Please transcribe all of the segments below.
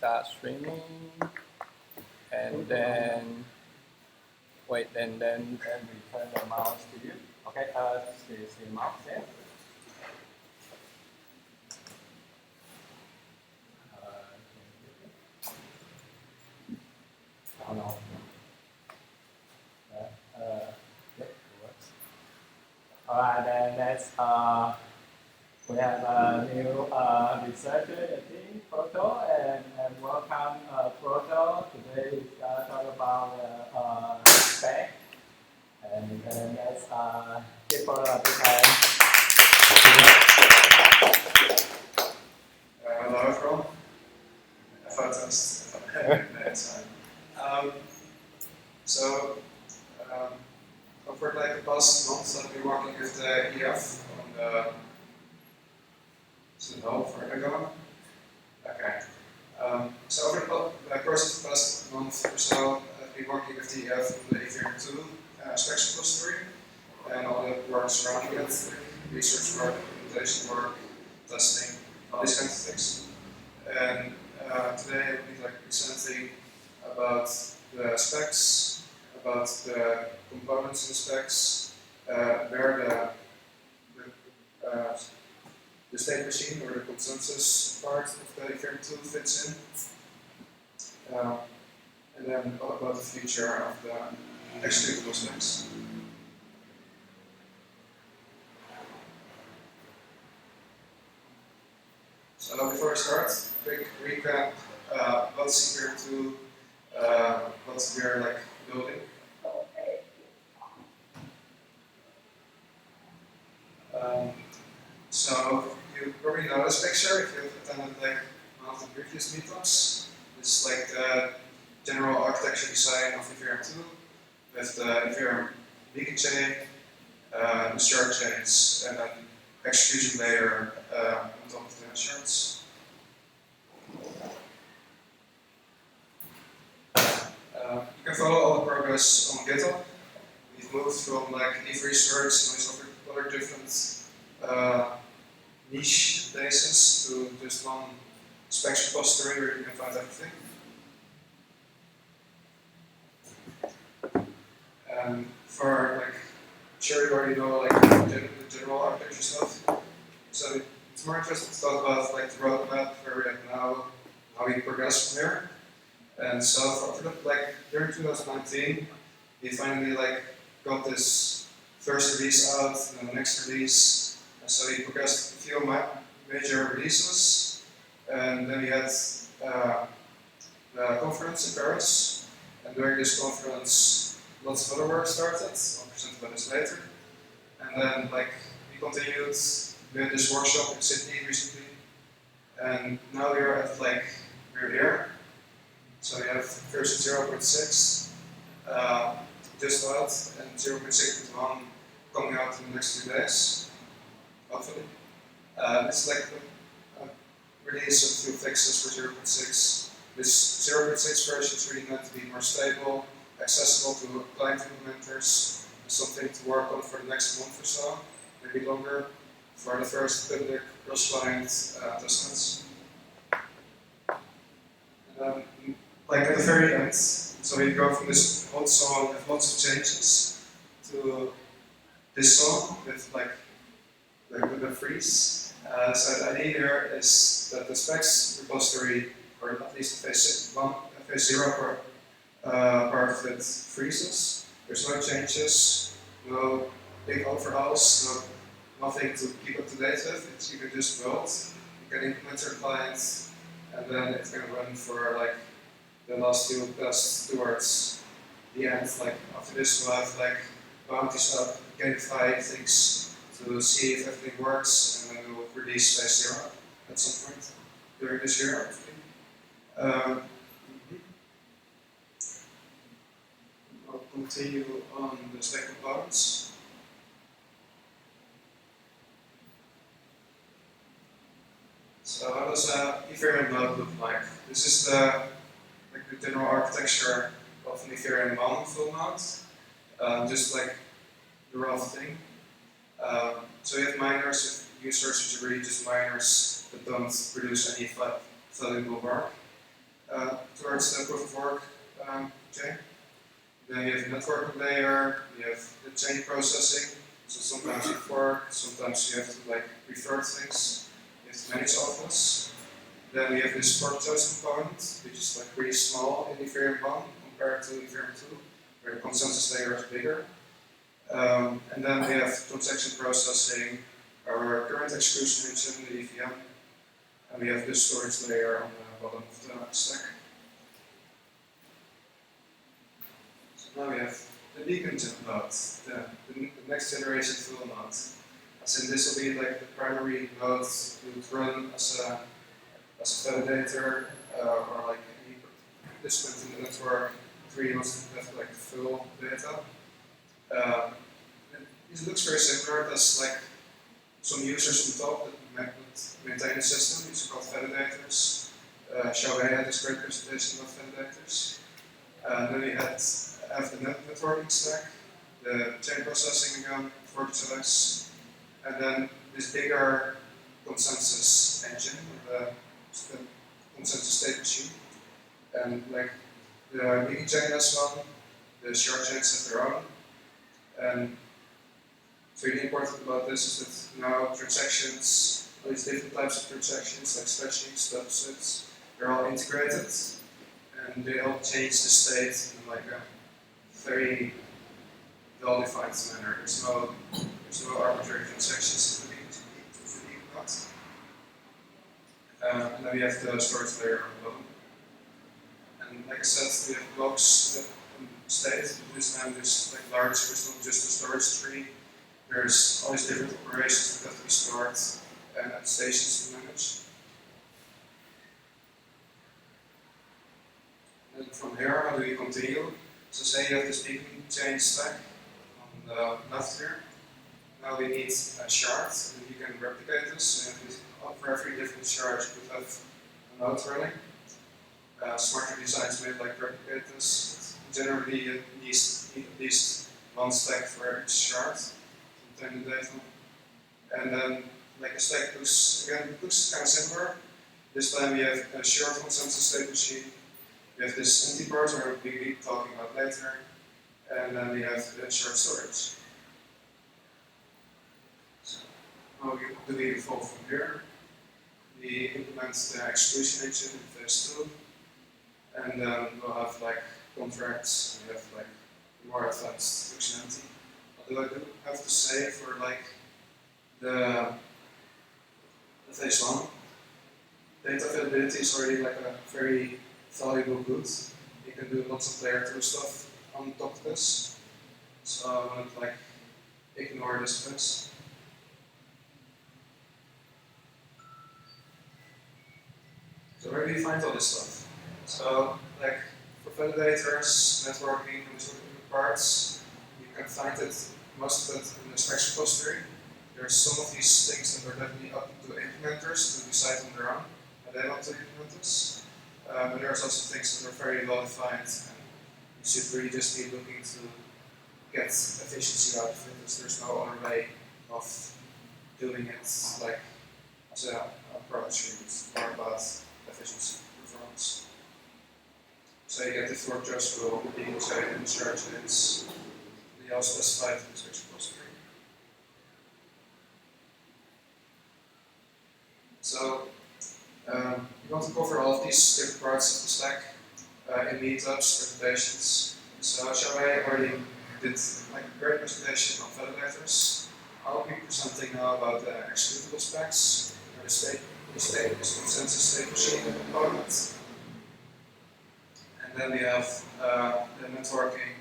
start streaming, and then wait, then return the mouse to you. Okay, see the mouse there. Oh no. Yep, it works. Alright, then let's we have a new researcher in the team, Proto, and welcome Proto. Today we're gonna talk about spec, and let's give Proto a big hand. Hello everyone. Photos. That's fine. Over like the past months, I've been working with the EF on the. Is it no further going? Okay. So over the course of the past month or so, I've been working with the EF on the Eth2.0 specs repository and all the work surrounding it, like research work, implementation work, testing, all these kinds of things. And today I will be like presenting about the specs, about the components in the specs, where the state machine or the consensus part of the Eth2 fits in, and then about the future of the executable specs. So before I start, quick recap. What's Eth2? What we're like building. So you probably know this picture if you've attended like one of the previous meetups. This is like the general architecture design of Eth2 with the Ethereum beacon chain, the shard chains, and an execution layer on top of the shards. You can follow all the progress on GitHub. We've moved from like Eth research and other different niche bases to just one specs repository where you can find everything. For like, sure you already know like the general architecture stuff. So it's more interesting to talk about like the roadmap where we're at now, how we progress from there. And so for like during 2019, we finally like got this first release out, and then the next release. And so we progressed a few major releases, and then we had the conference in Paris. And during this conference, lots of other work started. I'll present about this later. And then like we continued. We had this workshop in Sydney recently, and now we're at like we're here. So we have version 0.6 just out, and 0.6.1 coming out in the next 2 days, hopefully. It's like a release of a few fixes for 0.6. This 0.6 version is really meant to be more stable, accessible to client implementers, something to work on for the next month or so, maybe longer, for the first public cross-client testnets. Like at the very end, so we go from this old song with lots of changes to this song with like the freeze. So the idea here is that the specs repository, or at least phase 0 part of it freezes. There's no changes, no big overhauls, nothing to keep up to date with. You can just build, you can implement your client, and then it's going to run for like the last few tests towards the end. Like after this, we'll have like bounties up, gamify things to see if everything works, and then we'll release phase 0 at some point during this year, hopefully. I'll continue on the spec components. So how does Ethereum node look like? This is the general architecture of an Ethereum 1 full node, just like the rough thing. So you have miners, users which are really just miners that don't produce any valuable work. towards the proof of work chain. Then you have the network layer, you have the chain processing. So sometimes you fork, sometimes you have to like refer things. You have to manage all of this. Then we have this fork choice component, which is like pretty small in Ethereum 1 compared to Ethereum 2, where the consensus layer is bigger. And then we have transaction processing, our current execution engine, the EVM, and we have this storage layer on the bottom of the stack. So now we have the beacon node, the next generation tool node. As in this will be like the primary node you would run as a validator or like any participant in the network where you want to have like the full data. It looks very similar. There's like some users on top that maintain the system. These are called validators. Xiaowei had this great presentation about validators. Then we have the networking stack, the chain processing again, Vortex, and then this bigger consensus engine, the consensus state machine. And like the mini chain has one, the shard chains have their own. And what's really important about this is that now transactions, all these different types of transactions like spreadsheets, deposits, they're all integrated and they all change the state in like a very well-defined manner. There's no arbitrary transactions in the not. And then we have the storage layer on the bottom. And like I said, we have blocks in state. This time there's like large, there's not just a storage tree. There's all these different operations that have to be stored and stations to manage. And then from here, how do we continue? So say you have this beacon chain stack on the left here. Now we need a shard, and you can replicate this. And for every different shard, you could have a node running. Smarter designs may like replicate this. Generally, you need at least one stack for each shard to contain the data. And then, like a stack looks kind of similar. This time we have a shard consensus state machine. We have this empty part where we'll be talking about later. And then we have the shard storage. So, how do we evolve from here? We implement the execution engine in phase 2. And then we'll have like contracts, and we have like more advanced functionality. Although I do have to say for like the phase 1, data availability is already like a very valuable good. You can do lots of layer 2 stuff on top of this. So I won't like ignore this phase. So where do you find all this stuff? So, like for validators, networking, and these parts, you can find it, most of it in the specs repository. There's some of these things that are definitely up to implementers to decide on their own how they want to implement this. But there's also things that are very well defined, and you should really just be looking to get efficiency out of it, because there's no other way of doing it like as a approach. It's more about efficiency, performance. So you get the fork just rule, being inside and shard chains. They all specified in the specs repository. So you want to cover all of these different parts of the stack in meetups, presentations. So Xiaowei already did like a great presentation on validators. I'll be presenting now about the executable specs, the consensus state machine component. And then we have the networking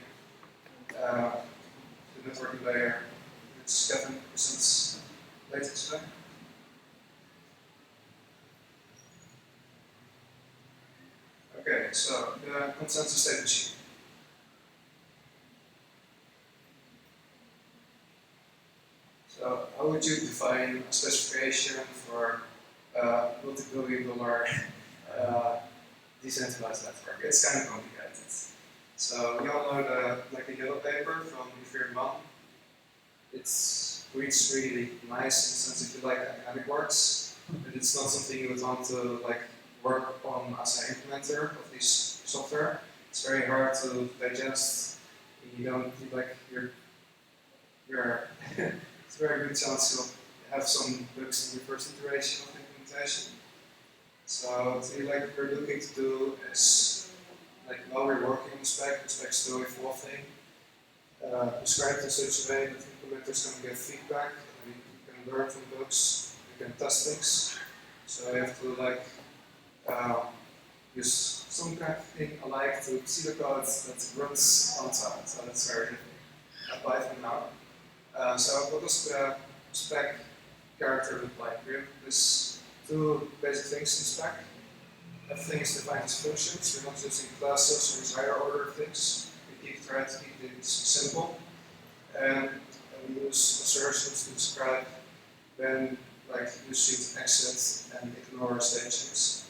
layer, which Kevin presents later today. Okay, so the consensus state machine. So how would you define a specification for a multi-billion-dollar decentralized network? It's kind of complicated. So we all know the yellow paper from Ethereum 1. It's really nice in the sense if you like academic works, but it's not something you would want to like work on as an implementer of these software. It's very hard to digest. You don't like you're it's a very good chance you'll have some bugs in your first iteration of implementation. So what we're looking to do is while we're working on the spec's still evolving, described in such a way that implementers can get feedback, and you can learn from bugs, you can test things. So you have to use some kind of thing alike to see the code that runs on time. So that's where I apply for now. So what does the spec character look like? We have these two basic things in spec. Everything is defined as functions. We're not using classes or these higher order things. We try to keep things simple. And we use assertions to describe when you should exit and ignore statements.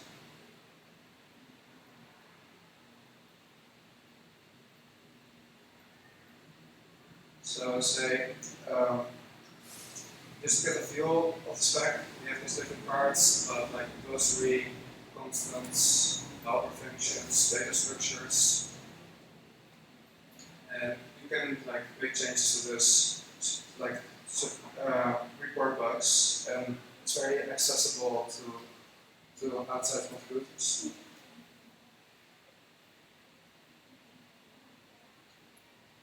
So say, just to get a feel of the spec, we have these different parts, like glossary, constants, helper functions, data structures. And you can make changes to this, report bugs, and it's very accessible to outside contributors.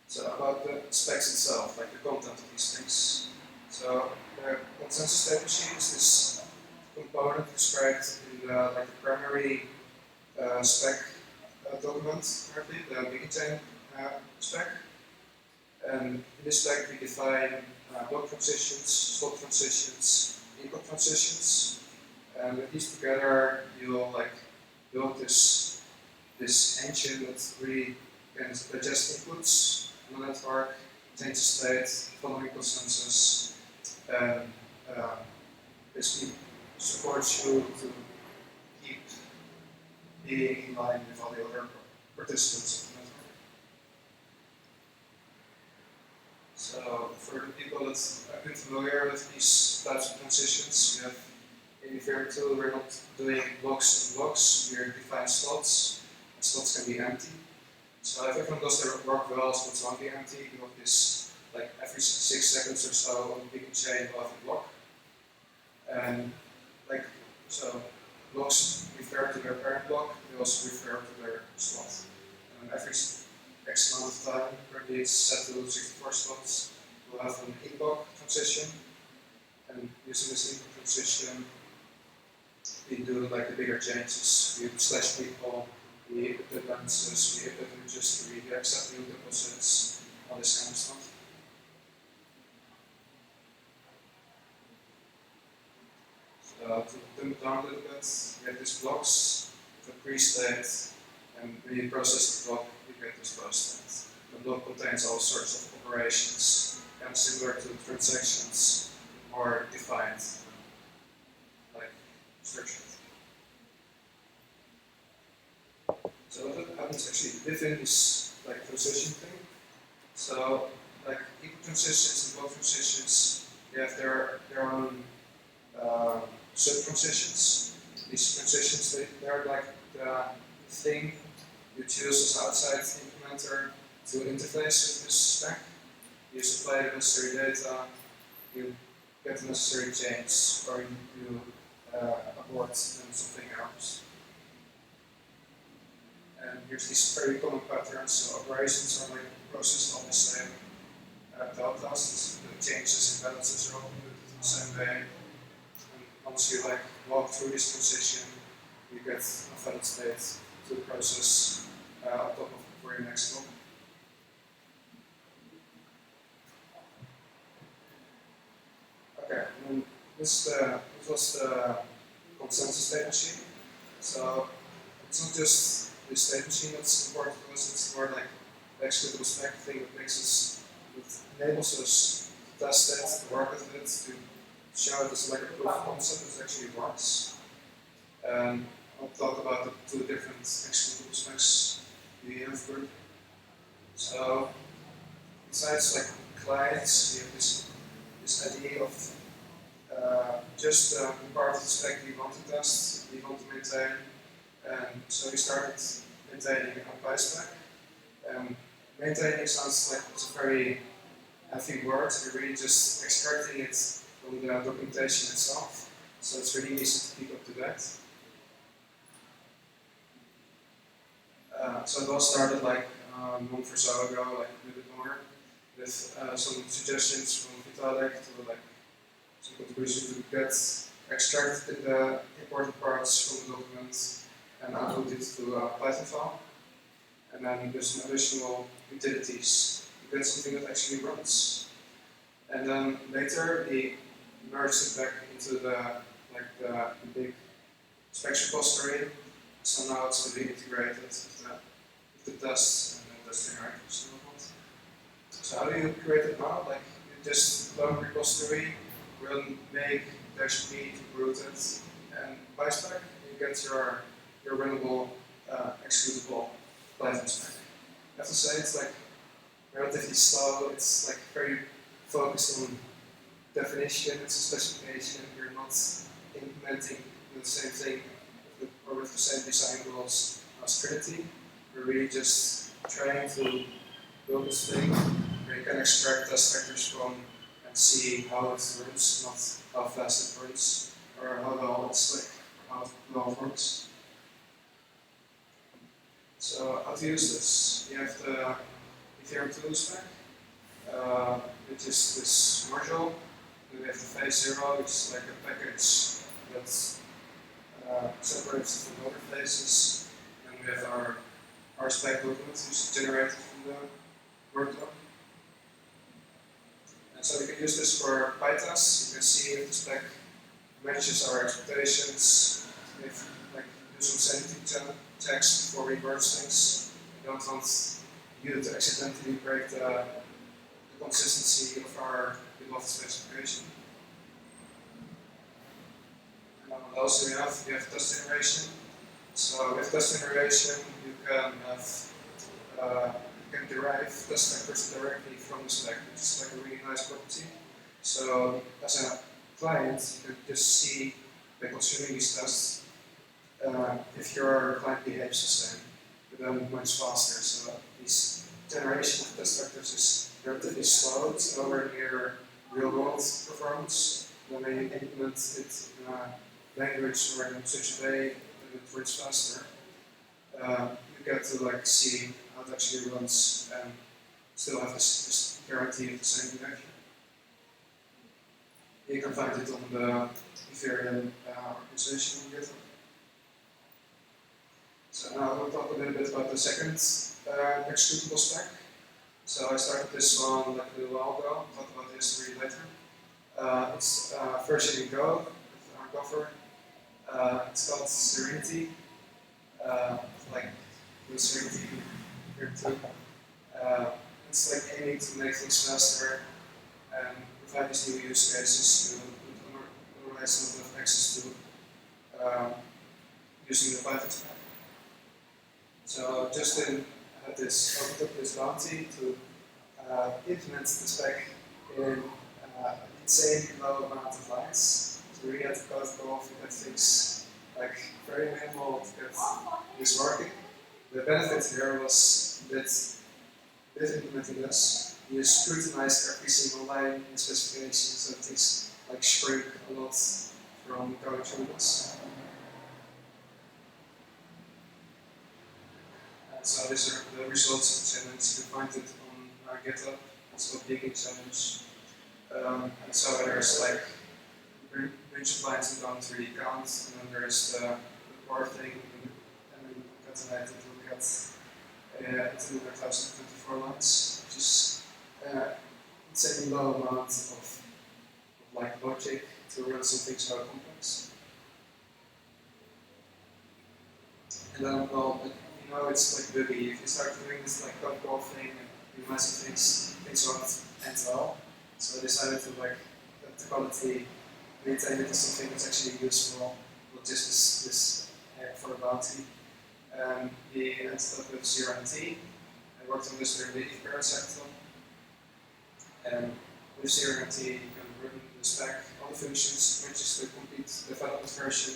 So about the specs itself, the content of these things. So the consensus statement sheet is this component described in the primary spec document, currently, the begin spec. And in this spec we define block transitions, slot transitions, input transitions. And with these together you'll build this engine that really can digest inputs on the network, change the state, following consensus, and basically supports you to keep being in line with all the other participants of the network. So for the people that have been familiar with these types of transitions, we have in Eth2.0 we're not doing blocks and blocks, we're defining slots, and slots can be empty. So if everyone does their work well, slots won't be empty, you have this every 6 seconds or so on the big chain of a block. And so blocks refer to their parent block, they also refer to their slot. And every X amount of time, currently it's set to 64 slots, we'll have an in-block transition. And using this in-block transition, we do the bigger changes. We slash people, we input the balances, we input the registry, we accept new deposits, all this kind of stuff. To dumb it down a little bit, we have these blocks with a pre-state, and when you process the block, you get this post-state. The block contains all sorts of operations, kind of similar to transactions, more defined, structured. So what happens actually within this transition thing? So input transitions and block transitions, they have their own sub-transitions. These transitions, they're the thing you choose as outside implementer to interface with this spec. You supply the necessary data, you get the necessary change, or you abort something else. And here's these very common patterns. So operations are processed on the same deltas. The changes in balances are all included in the same way. And once you walk through this transition, you get a valid state to process on top of for your next block. Okay, and this was the consensus state machine. So it's not just this state machine that's important to us, it's more the executable spec thing that enables us to test it, to work with it, to show it as a proof of concept that actually works. And I'll talk about the two different executable specs we have for it. So besides clients, we have this idea of just the part of the spec we want to test, we want to maintain. And so we started maintaining a PySpec. Maintaining sounds like it's a very heavy word. You're really just extracting it from the documentation itself, so it's really easy to keep up to date. So it all started like a month or so ago, like a little bit more, with some suggestions from Vitalik to like some contributions to get extracted the important parts from the document and upload it to a Python file. And then there's some additional utilities to get something that actually runs. And then later he merged it back into the big specs repository. So now it's fully integrated with the tests and the testing items and whatnot. So how do you create it now? Like you just load repository, run make -p to root it, and PySpec, you get your runnable executable Python spec. I have to say it's like relatively slow. It's like very focused on definition. It's a specification. You're not implementing the same thing or with the same design goals as Trinity. We're really just trying to build this thing where you can extract test vectors from and see how it runs, not how fast it runs or how well it's slick or how well it works. So how to use this? You have the Ethereum tools spec, which is this module. Then we have the phase 0, which is like a package that separates it from other phases. Then we have our spec document, which is generated from the workflow. And so we can use this for PyTests. You can see if the spec matches our expectations, if like do some sanity checks before we merge things. We don't want you to accidentally break the consistency of our beloved specification. And then what else do we have? We have test generation. So with test generation, you can have you can derive test vectors directly from the spec, which is like a really nice property. So as a client, you can just see by consuming these tests if your client behaves the same, but then much faster. So this generation of test vectors is relatively slow. It's nowhere near real-world performance. When we implement it in a language or in such a way that it runs faster, you get to like see how it actually runs and still have this guarantee of the same behavior. You can find it on the Ethereum organization on GitHub. So now I will talk a little bit about the second executable spec. So I started this one like a little while ago. I'll talk about the history later. It's version in Go with our cover. It's called Serenity. Like the Serenity here too. It's like aiming to make things faster and provide these new use cases to otherwise not have access to using the Python spec. So Justin had took this bounty to implement the spec in an insanely low amount of lines. So we had to code off and get things like very minimal to get this working. The benefit here was that with implementing this, you scrutinized every single line in the specification, so things like shrink a lot from going through this. So these are the results of the challenge. You can find it on GitHub. It's called Digging Challenge. And so there's like a bunch of lines that don't really count, and then there's the core thing, and then concatenate it to get into the 1024 lines, which is insanely low amount of like logic to run something so complex. And then, well, you know, it's like buggy. If you start doing this like code thing and realizing things won't end well. So I decided to like up the quality, maintain it as something that's actually useful, not just this for a bounty. He ended up with 0NT. I worked on this during the Eth2.0 hackathon. And with 0NT, you can run the spec, all the functions, which is the complete development version.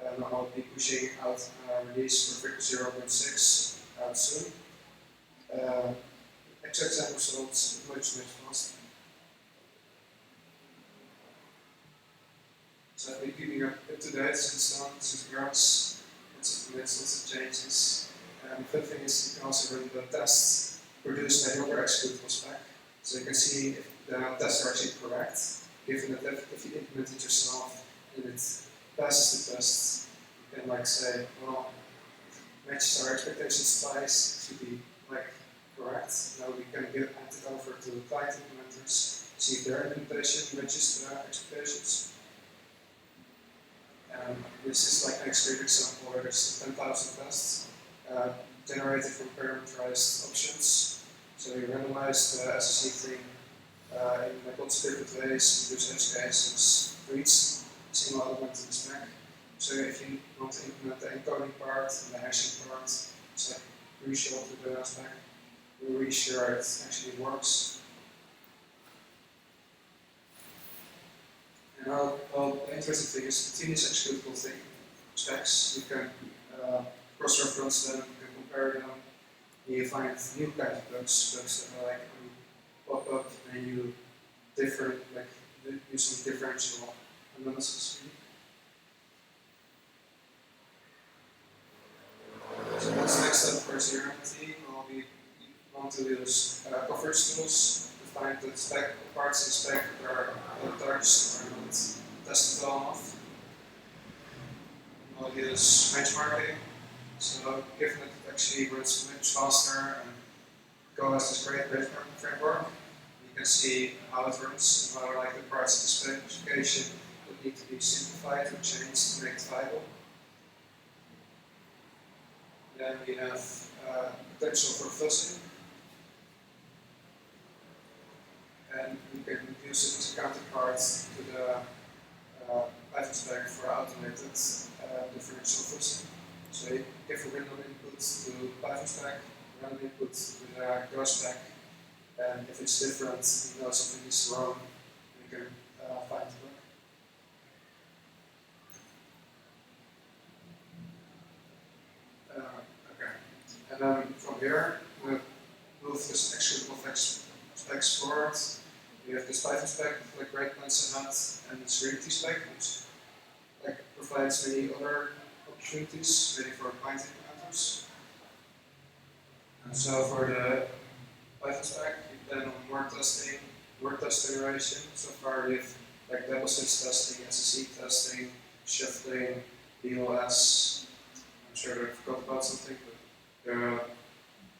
and I'll be pushing out release for 0.6 out soon. Exact same results, much faster. So I've been keeping up to date since it grows, lots of commits, lots of changes. And the fifth thing is you can also run the tests produced by the other executable spec. So you can see if the tests are actually correct, given that if you implement it yourself and it passes the test, you can like say, well, matches our expectations twice, should be like correct. Now we can hand it over to client implementers, see if their implementation matches the expectations. This is like an extreme example where there's 10,000 tests generated from parameterized options. So you randomize the SSE thing in lots of different ways, use edge cases for each single element in the spec. So if you want to implement the encoding part and the hashing part, it's like crucial to the spec. We're really sure it actually works. And the interesting thing is continuous executable thing. Specs, you can cross-reference them, you can compare them, and you find new kinds of bugs that are like pop up and you use some differential analysis. So what's the next step for seriality? Well, we want to use coverage tools to find the parts of the spec that are untouched or not tested well enough. We'll use benchmarking. So given that it actually runs much faster and Go has this great benchmarking framework, you can see how it runs and whether like the parts of the specification would need to be simplified or changed to make it viable. Then we have potential for fuzzing. And we can use it as a counterpart to the Python spec for automated differential fuzzing. So you give a random input to Python spec, random input to the Go spec, and if it's different, you know something is wrong, you can find the bug. Okay, and then from here, we move this executable specs forward. We have this Python spec with like breakpoints ahead, and this Unity spec, which like provides many other opportunities, ready for client implementers. And so for the Python spec, you plan on word test generation. So far we have like double switch testing, SSE testing, shuffling, DOS. I'm sure I forgot about something, but the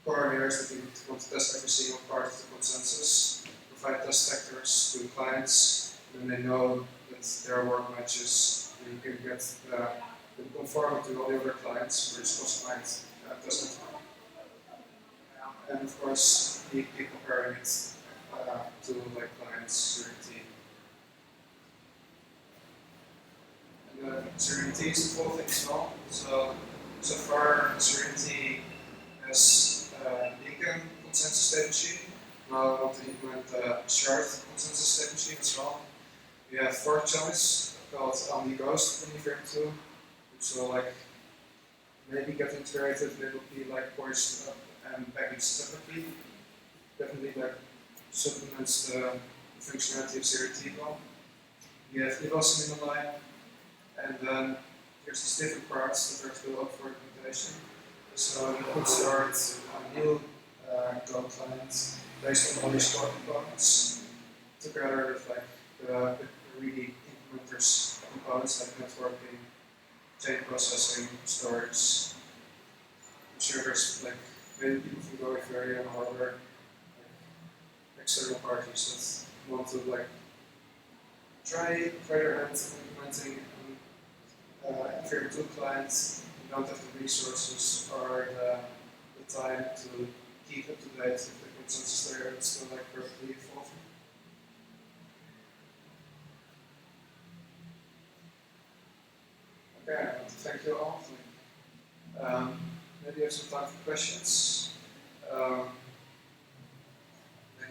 core here is that you want to test every single part of the consensus, provide test vectors to clients, and then they know that their work matches, and you can get the conformity to all the other clients, whereas most clients doesn't. And of course, keep comparing it to like clients' Serenity. And Serenity is evolving as well. So far, Serenity has beacon consensus state machine. Now I want to implement a shard consensus state machine as well. We have fork choice called Ghost in Eth2.0, which will like maybe get integrated, but it will be like poised up and packaged separately. Definitely like supplements the functionality of Serenity well. We have evos in the line, and then there's these different parts that are still up for implementation. So you could start a new Go client based on all these core components together with like the really implementers components like networking, chain processing, storage. I'm sure there's like many people who go Ethereum or other like, external parties that want to like try their hand implementing Ethereum 2 clients. You don't have the resources or the time to keep up to date if the consensus layer is still like perfectly evolving. Okay, I want to thank you all. Maybe you have some time for questions.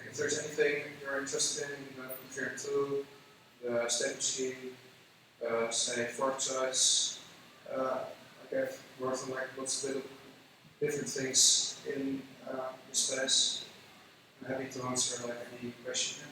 If there's anything you're interested in Ethereum 2, the state machine, say fork choice, like I've worked on like lots of different things in this space. I'm happy to answer like any question.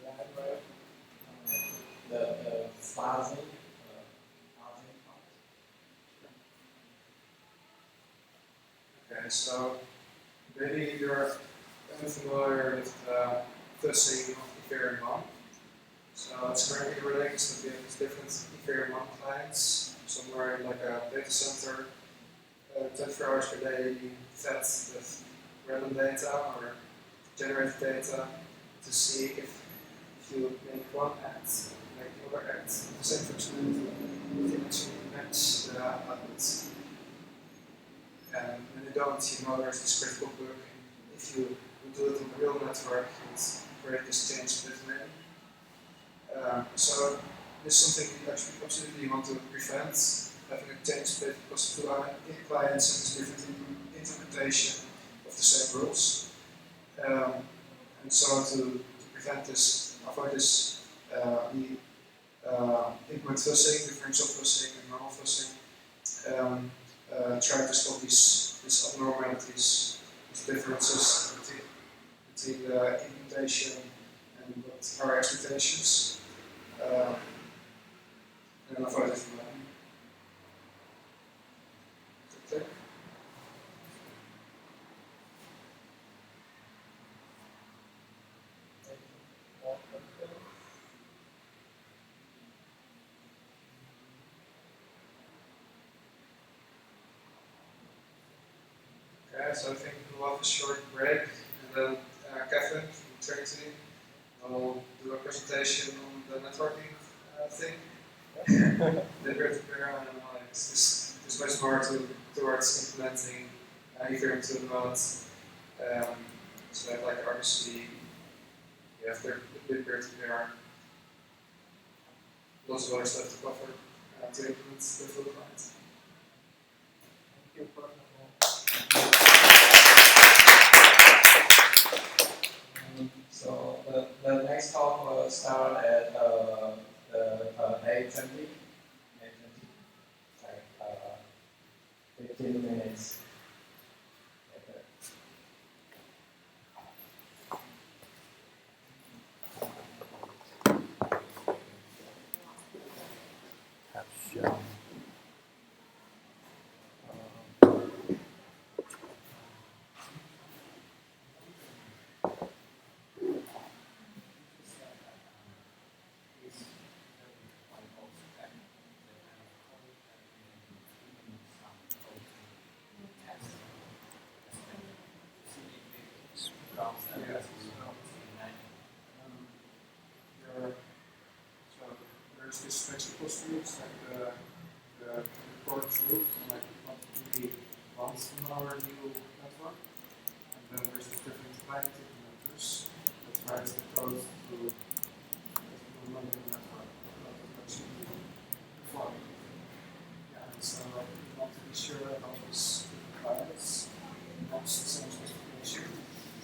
Elaborate the sizing, housing part. Okay, so maybe you're familiar with the fuzzing of Ethereum 1. So it's currently related to we have these different Ethereum 1 clients, somewhere in like a data center, 24 hours per day being fed with random data or generated data to see if you make one act, make the other act, the same functionality, you can actually match the outputs. And when you don't, you know there's this critical bug. If you do it on a real network, it's create this change between. So this is something we actually absolutely want to prevent, having a change split because two clients and different interpretation of the same rules. And so to prevent this, avoid this, we implement fuzzing, differential fuzzing and normal fuzzing. Try to stop these abnormalities, these differences between the implementation and what our expectations, and avoid it from happening. Okay. Okay, so I think we'll have a short break, and then Kevin from Trinity will do a presentation on the networking thing. The peer-to-peer, and there's much more towards implementing Ethereum 2.0. So that like RPC, you have the peer-to-peer, lots of other stuff to cover to implement the full client. Thank you. So the next talk will start at 8:20. 8:20. Like 15 minutes. Caption. There's this flexible streams, like the core truth, and like what really wants from our new network. And then there's the different client implementers that write the code to run the network, actually perform. Yeah, and so we want to be sure that all these different clients match the same specification,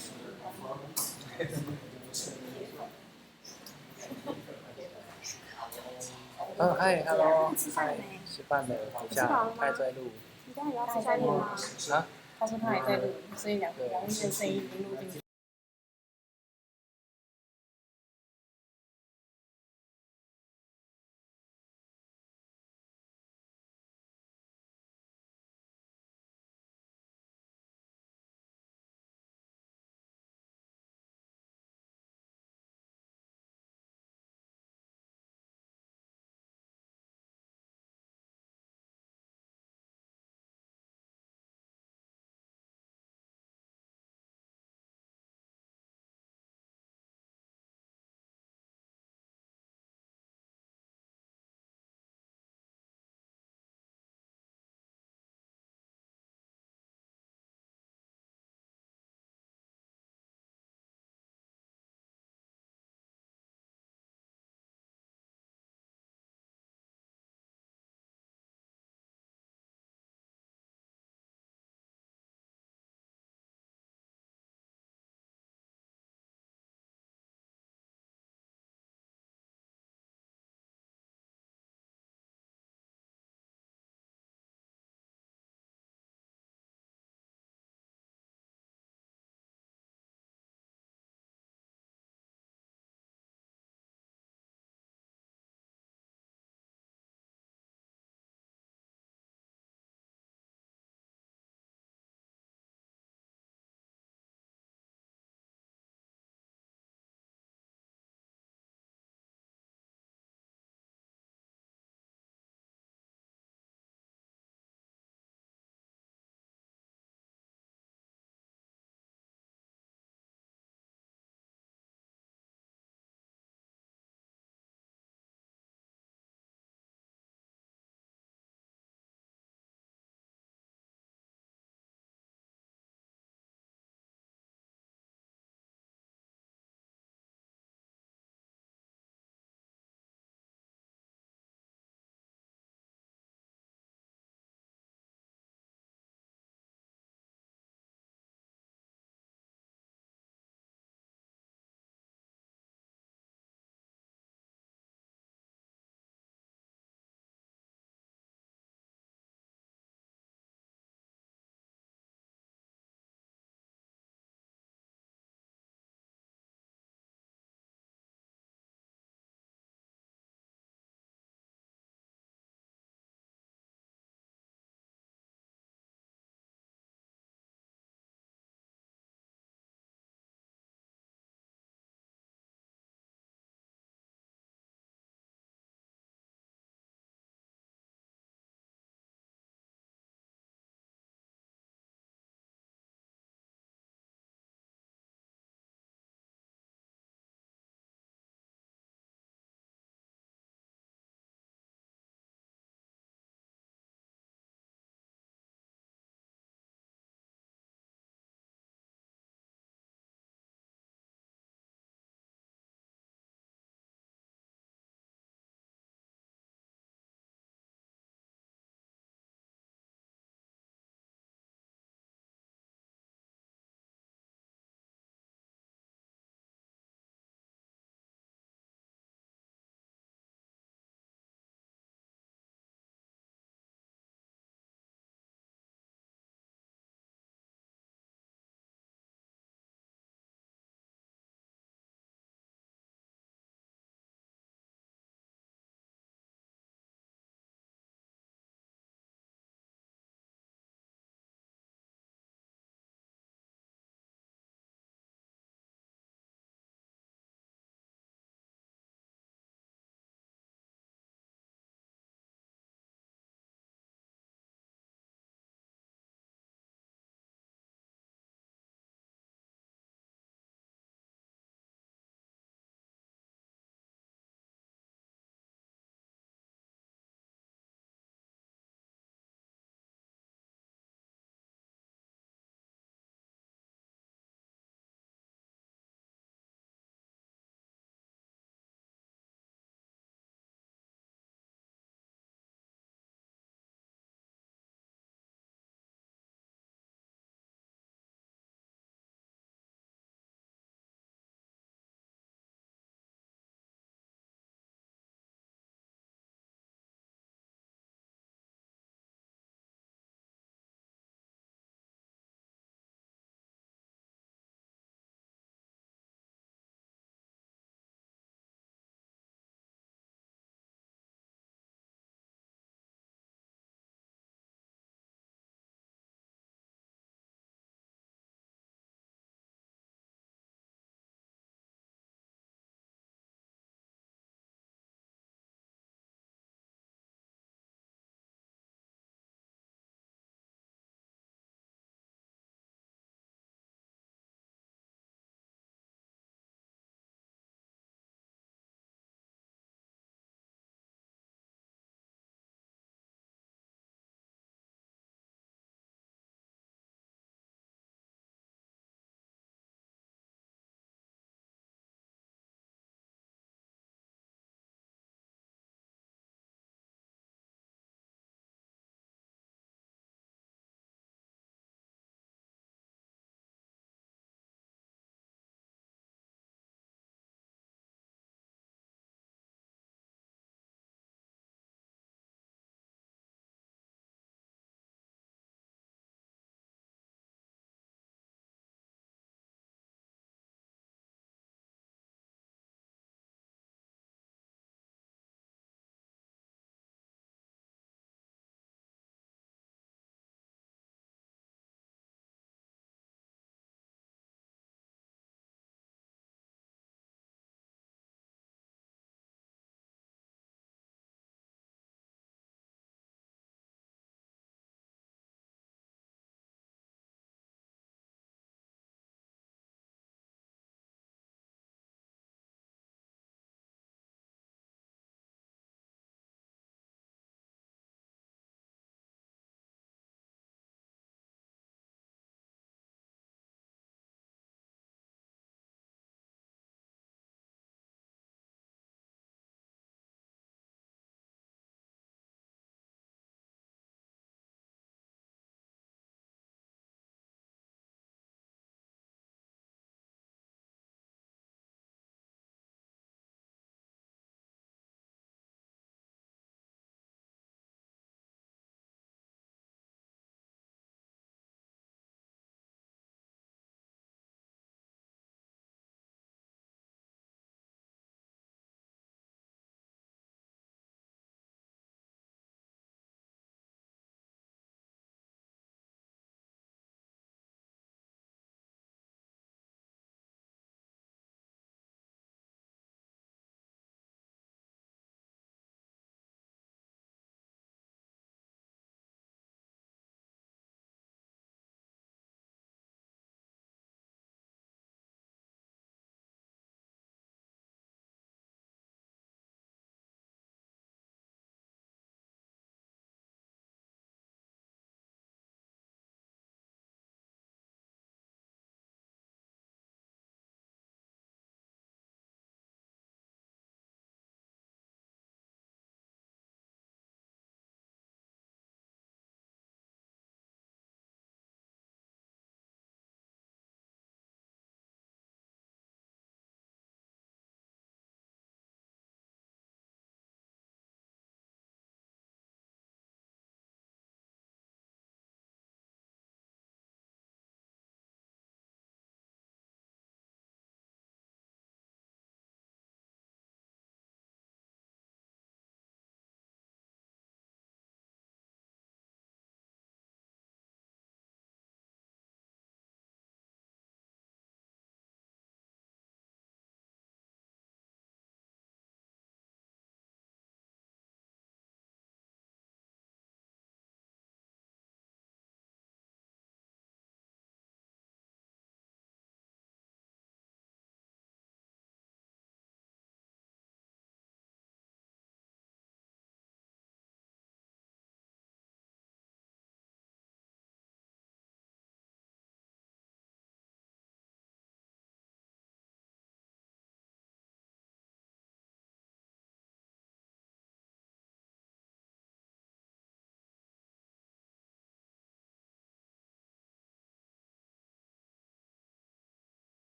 so they're performant.嗨，Hello，嗨，吃饭了，等一下，他还在录。你刚才有要吃宵夜吗？啊？他说他还在录，所以两个人的声音已经录进去。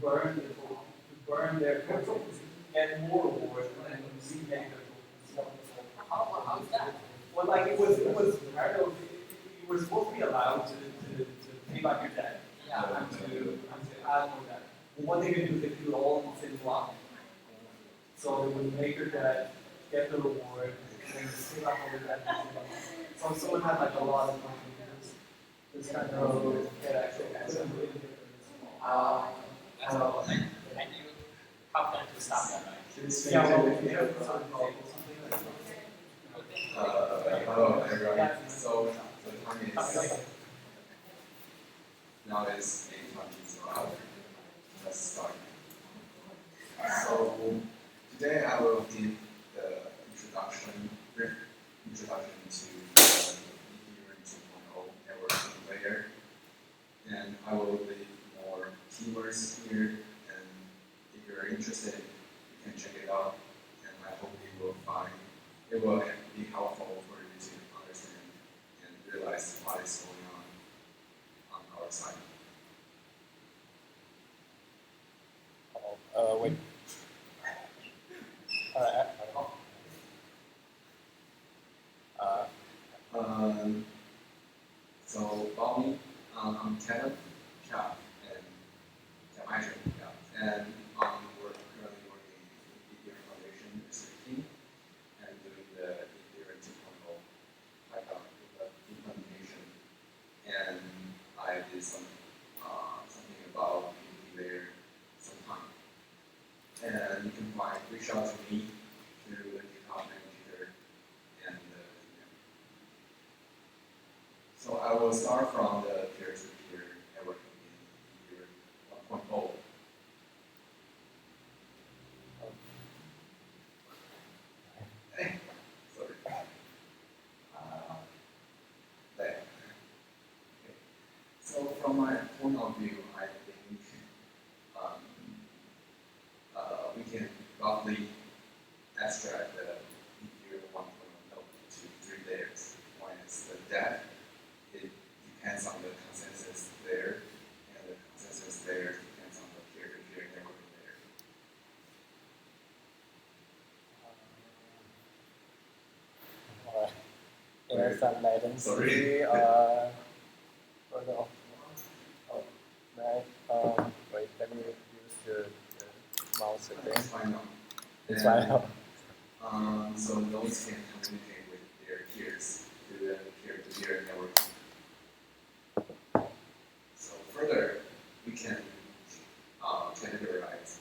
burn their tokens, get more rewards, and then remake their tokens. How's that? Well, like it was I don't know, you were supposed to be allowed to pay back your debt. Yeah. And to add more debt. But what they could do is they could do it all in the same block. So they would make your debt, get the reward, and then just pay back all the debt. So if someone had like a lot of money, just kind of get extra. I don't know. And you have them to stop that, right? Yeah, well, you know, something like that. Hello everyone. So the time is now is 8:20, so let's start. So today I will give the brief introduction to the Ethereum 2.0 networking layer, and I will leave more keywords here. And if you're interested, you can check it out. And I hope you will find it will be helpful for you to understand and realize what is going on our side. Wait. So about me, I'm Untitled Chapter and and I'm currently working in the Ethereum Foundation research team and doing the Ethereum 2.0 implementation. And I did something about PvP there sometime. And you can reach out to me through the GitHub manager. And so I will start from the peer-to-peer networking in Ethereum 1.0. Sorry. There. Okay. So from my point of view, I think we can roughly abstract the Ethereum 1.0 node to 3 layers. One is the depth. It depends on the consensus layer, and the consensus layer depends on the peer-to-peer networking layer. There's some latency. Sorry. Oh no. Oh, right. Wait, let me use the mouse again. It's fine now. It's fine now. So nodes can communicate with their peers through the peer-to-peer networking. So further, we can categorize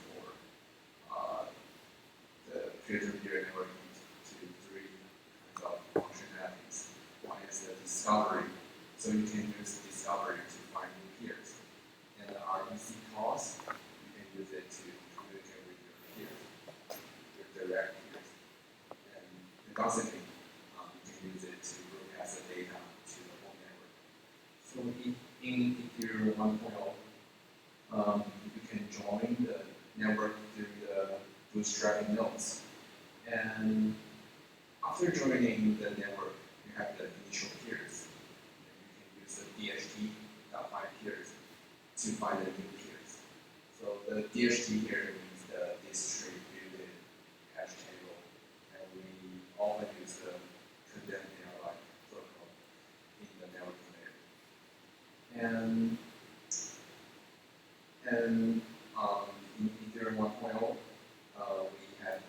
the peer-to-peer networking to 3 kinds of functionalities. One is the discovery. So you can use discovery to find new peers. And the REC calls, you can use it to communicate with your peers, your direct peers. And the gossiping, you can use it to broadcast the data to the whole network. So in Ethereum 1.0, you can join the network through the bootstrapping nodes. And after joining the network, you have the initial peers. And you can use the DHT.find peers to find the new peers. So the DHT here means the distributed hash table, and we often use the condensed data protocol in the networking layer. And in Ethereum 1.0, we had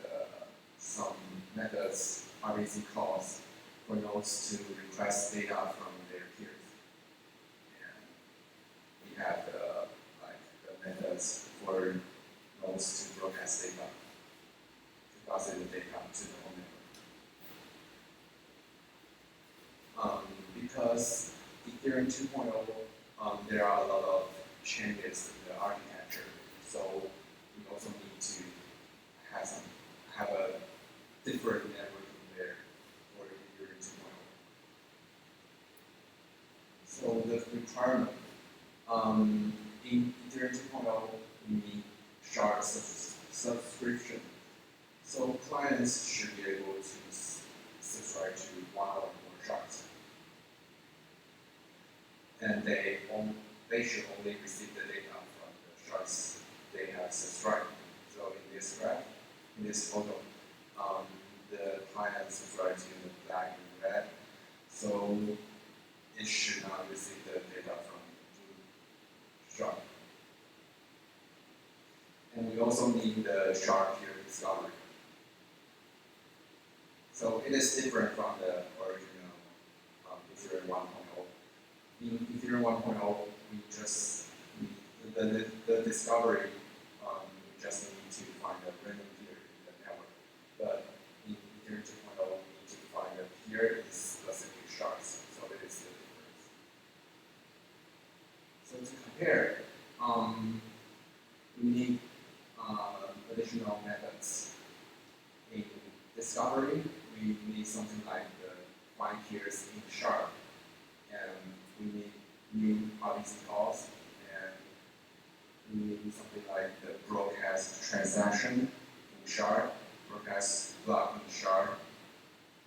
some methods, REC calls, for nodes to request data from their peers. And we have the methods for nodes to broadcast data, to pass the data to the whole network. Because Ethereum 2.0, there are a lot of changes in the architecture, so we also need to have a different networking layer for Ethereum 2.0. So the requirement in Ethereum 2.0, we need shard subscription. So clients should be able to subscribe to 1 or more shards. And they should only receive the data from the shards they have subscribed. So in this graph, in this photo, the client subscribed to the black and red. So it should not receive the data from blue sharp. And we also need the sharp here discovery. So it is different from the original Ethereum 1.0. In Ethereum 1.0, we just need the discovery. We just need to find a random peer in the network. But in Ethereum 2.0, we need to find a peer in specific shards. So it is the difference. So to compare, we need additional methods. In discovery, we need something like the find peers in shard, and we need new RBC calls, and we need something like the broadcast transaction in shard, broadcast block in shard,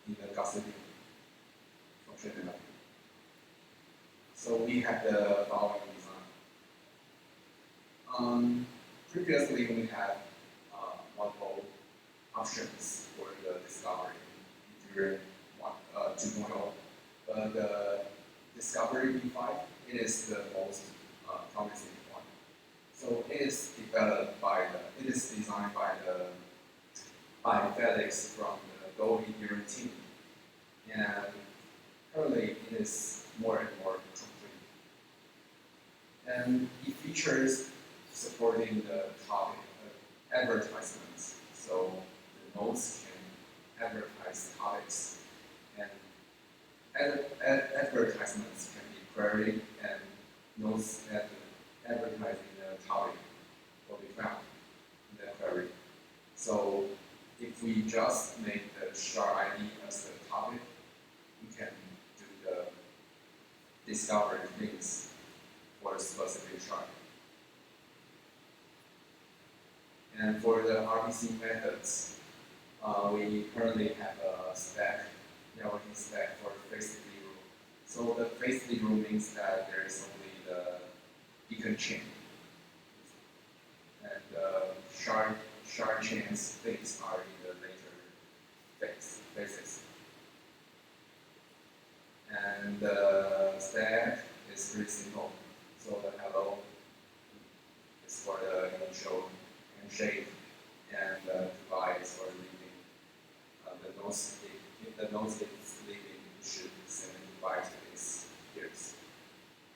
in the gossiping functionality. So we have the following design. Previously, we had multiple options for the discovery in Ethereum 2.0, but the discovery V5, it is the most promising one. So it is developed it is designed by Felix from the Go Ethereum team, and currently it is more and more complete. And it features supporting the topic of advertisements. So the nodes can advertise topics, and advertisements can be queried, and nodes advertising the topic will be found in the query. So if we just make the shard ID as the topic, we can do the discovery things for a specific shard. And for the RBC methods, we currently have a stack, networking stack for phase 0. So the phase 0 means that there is only the beacon chain. And the shard chains things are in the later phases. And the stack is pretty simple. So the hello is for the initial handshake, and goodbye is for leaving. If the node is leaving, it should send goodbye to its peers.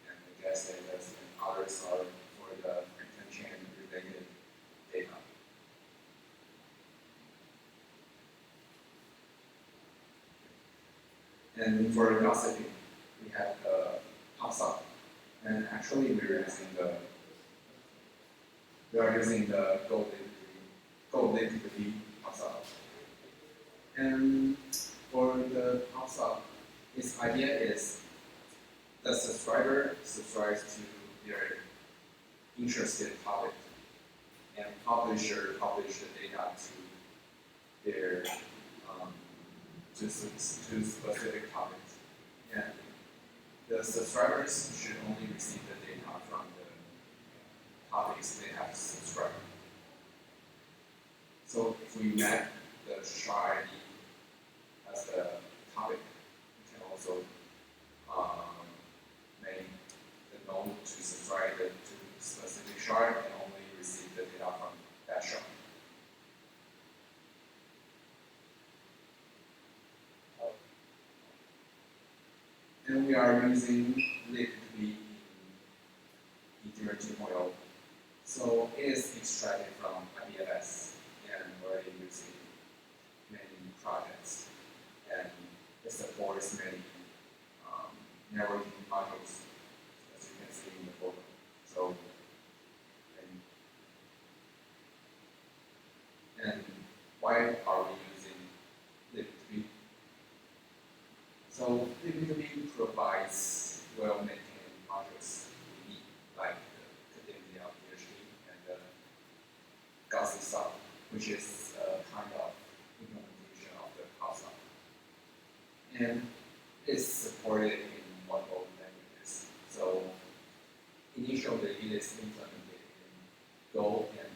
And the guest status and others are for the return chain related data. And for gossiping, we have the pops up. And actually we are using the gold liquidity pops up. And for the pops up, its idea is the subscriber subscribes to their interested topic, and publisher publish the data to their to specific topics. And the subscribers should only receive the data from the topics they have subscribed. So if we map the shard ID as the topic, we can also make the node to subscribe to specific shard and only receive the data from that shard. And we are using liquidity in Ethereum 2.0. So it is extracted from IPFS and already using many projects. And it supports many networking modules, as you can see in the photo. So, and why are we using liquidity? So liquidity provides well-maintained modules we need, like the academia PhD and the gossip stuff, which is a kind of implementation of the POSA. And it's supported in multiple languages. So initially it is implemented in Go and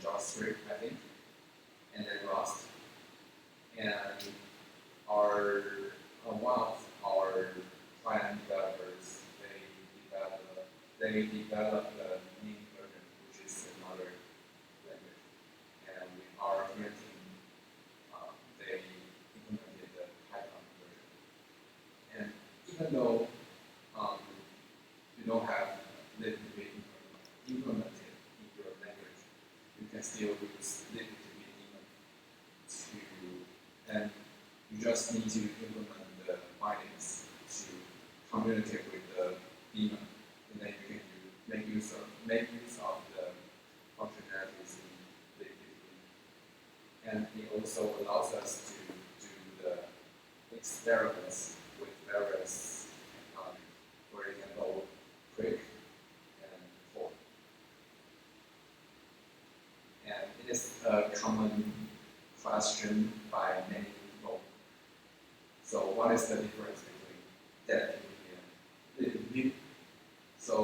leave it to be daemon to, and you just need to implement the bindings to communicate with the daemon, and then you can make use of the functionalities in LibDB. And it also allows us to do the experiments with various technologies. For example, quick and fork. And it is a common question by many people. So what is the difference between DebtDB and LibDB? So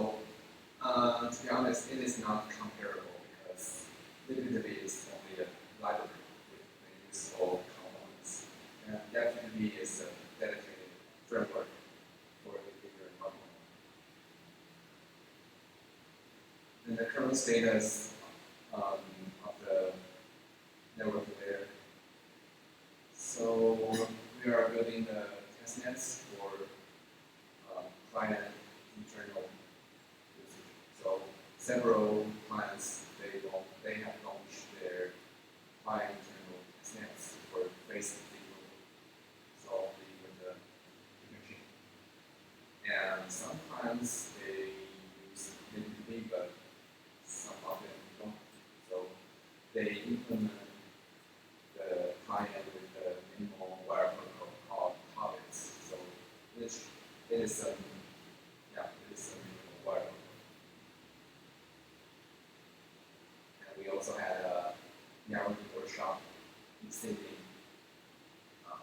to be honest, it is not comparable because LibDB is only a library with many useful components. And DebtDB is a dedicated framework for the bigger component. And the current status of the network layer. So we are building the testnets for client internal usage. So several clients they have launched their client internal testnets for basic so with the machine. And some clients they use LibDB, but some of them don't. So they implement the client with the minimal wire protocol called Hobbits. So it is a minimal wire protocol. And we also had a networking workshop in Sydney in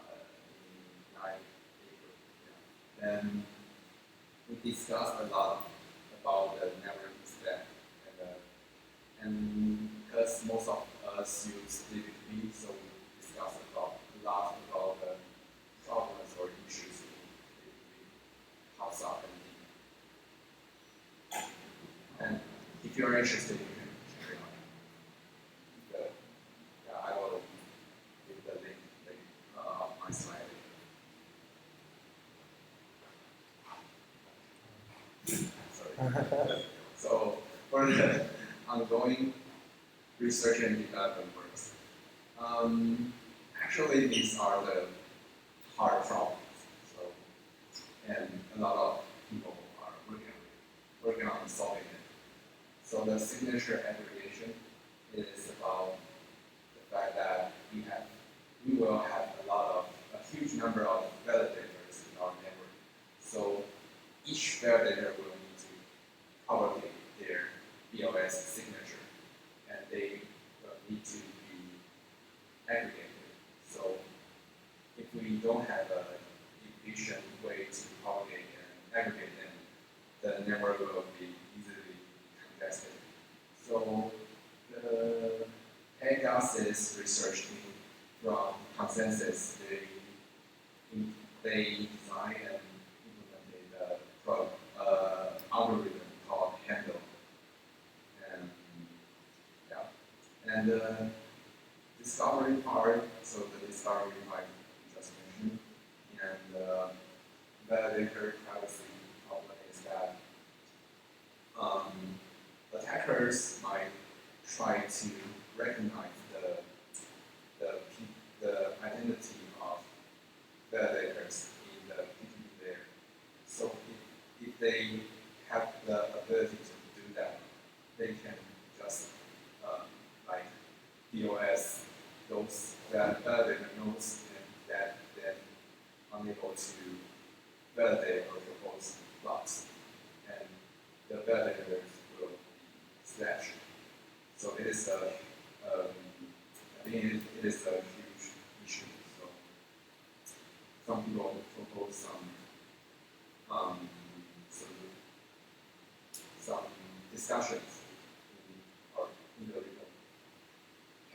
9 April. Yeah. And we discussed a lot about the networking stack and because most of us use LibDB, so we discussed a lot about the problems or issues in LibDB, how solve them. And if you are interested, you can carry on. I will give the link of my slide. Sorry. So for the ongoing research and development works. Actually, these are the hard problems. So, and a lot of people are working on solving it. So the signature aggregation is about the fact that we will have a huge number of validators in our network. So each validator will need to propagate their BOS signature, and they will need to be aggregated. So if we don't have an efficient way to propagate and aggregate them, the network will be easily contested. So the Pegasus research team from Consensus, they designed and implemented an algorithm called Handle. And the discovery part, so the discovery part you just mentioned, and the validator privacy problem is that attackers might try to recognize the identity of validators in the PTP layer. So if they have the ability to do that, they can just DOS those that validator nodes and that then unable to validate or propose blocks, and the validators will be slashed. So it is I think it is a huge issue. So some people propose some discussions in the report.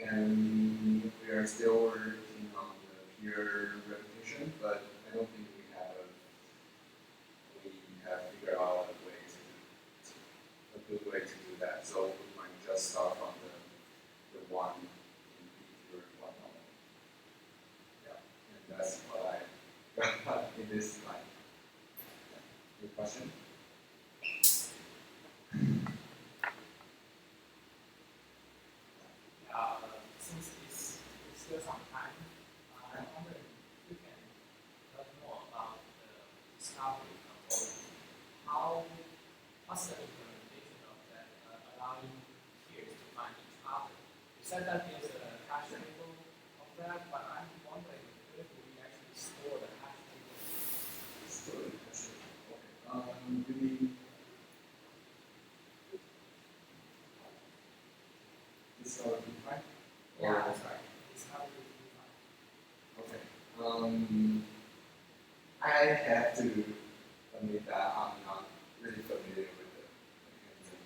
And we are still working on the peer replication, but I don't think we have figured out a good way to do that. So we might just start from the one in peer 1.0. Yeah, and that's what I got in this slide. Your question? said that is a hash table of that, but I'm wondering if we actually store the hash table. Store the hash table. Okay. You mean discover define? Yeah, that's right. Discover define. Okay. I have to admit that I'm not really familiar with the mechanism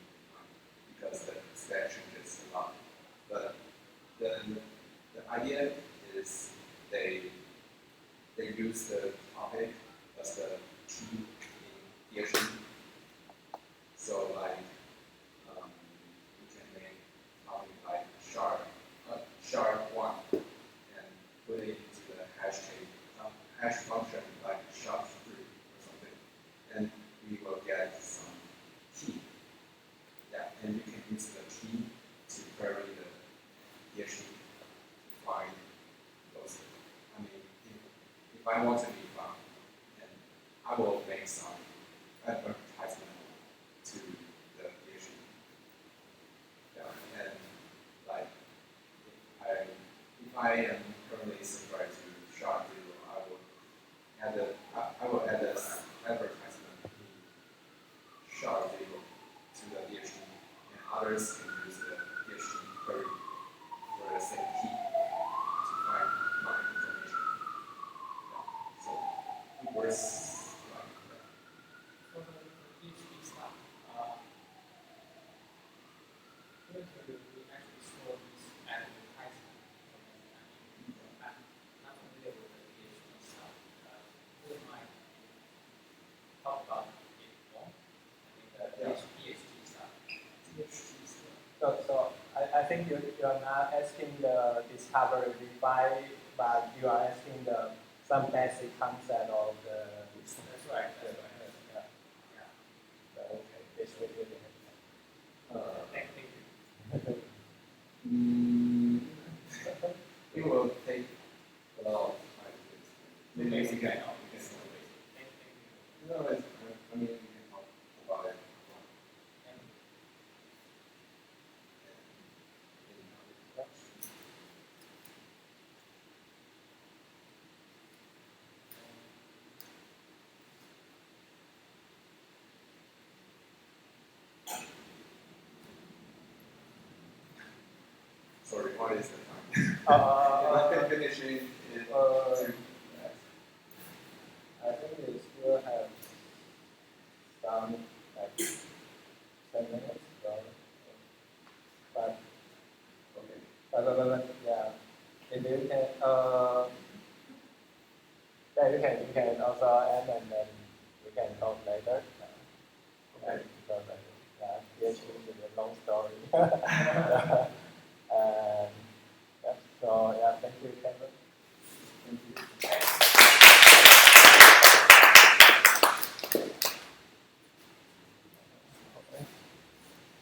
because the spec changes a lot. But the idea is they use the topic as the key in PHP. So like you can make topic like sharp1 and put it into the hash function like sharp3 or something, and we will get some key. Yeah, and you can use the key to query the PHP to find those. I mean, if I want to be found, then I will make some advertisement to the PHP. Yeah, and like if I am currently subscribed to Sharp 0, I will add this advertisement in Sharp 0 to the PHP, and others can use the PHP query for the same key to find my information. Yeah. So it works like that. For the PHP stuff, where do we actually store these advertisements? I'm not familiar with the PHP stuff. We might talk about it more. I think the PHP stuff. So I think you're not asking the discovery define, but you are asking some basic concept of the. That's right. That's right. Yeah. Okay. It's really thank you. It will take a lot of time to explain. Maybe we can help. No, I mean, we can talk about it. Sorry, what is the time? I've been finishing it too. I think we still have some like 10 minutes, but Okay. but yeah, if you can yeah, you can also end and then we can talk later. Okay. Because yeah, PhD is a long story.